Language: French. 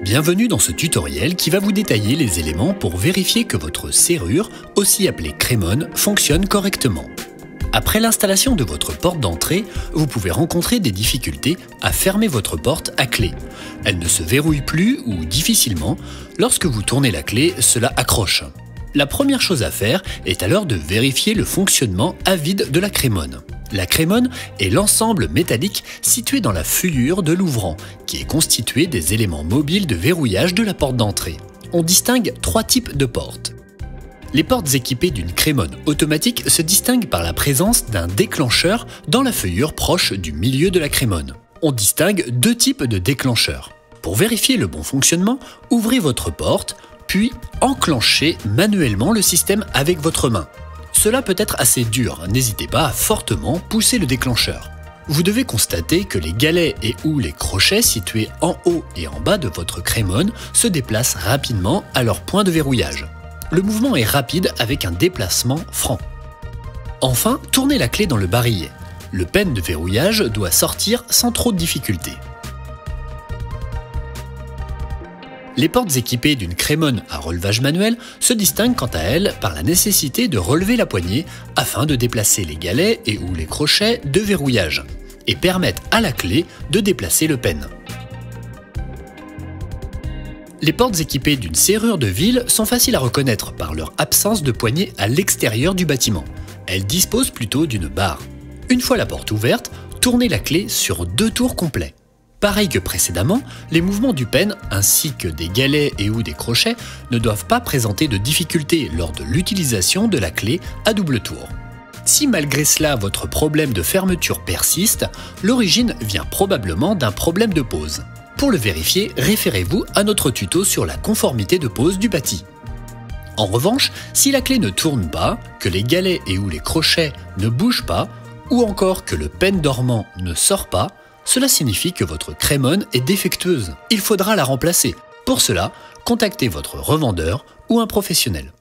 Bienvenue dans ce tutoriel qui va vous détailler les éléments pour vérifier que votre serrure, aussi appelée crémone, fonctionne correctement. Après l'installation de votre porte d'entrée, vous pouvez rencontrer des difficultés à fermer votre porte à clé. Elle ne se verrouille plus ou difficilement. Lorsque vous tournez la clé, cela accroche. La première chose à faire est alors de vérifier le fonctionnement à vide de la crémone. La crémone est l'ensemble métallique situé dans la feuillure de l'ouvrant, qui est constitué des éléments mobiles de verrouillage de la porte d'entrée. On distingue trois types de portes. Les portes équipées d'une crémone automatique se distinguent par la présence d'un déclencheur dans la feuillure proche du milieu de la crémone. On distingue deux types de déclencheurs. Pour vérifier le bon fonctionnement, ouvrez votre porte, puis enclenchez manuellement le système avec votre main. Cela peut être assez dur, n'hésitez pas à fortement pousser le déclencheur. Vous devez constater que les galets et ou les crochets situés en haut et en bas de votre crémone se déplacent rapidement à leur point de verrouillage. Le mouvement est rapide avec un déplacement franc. Enfin, tournez la clé dans le barillet. Le pen de verrouillage doit sortir sans trop de difficulté. Les portes équipées d'une crémone à relevage manuel se distinguent quant à elles par la nécessité de relever la poignée afin de déplacer les galets et ou les crochets de verrouillage et permettent à la clé de déplacer le pen. Les portes équipées d'une serrure de ville sont faciles à reconnaître par leur absence de poignée à l'extérieur du bâtiment. Elles disposent plutôt d'une barre. Une fois la porte ouverte, tournez la clé sur 2 tours complets. Pareil que précédemment, les mouvements du pen ainsi que des galets et ou des crochets ne doivent pas présenter de difficultés lors de l'utilisation de la clé à double tour. Si malgré cela votre problème de fermeture persiste, l'origine vient probablement d'un problème de pose. Pour le vérifier, référez-vous à notre tuto sur la conformité de pose du bâti. En revanche, si la clé ne tourne pas, que les galets et ou les crochets ne bougent pas, ou encore que le pen dormant ne sort pas, cela signifie que votre crémone est défectueuse. Il faudra la remplacer. Pour cela, contactez votre revendeur ou un professionnel.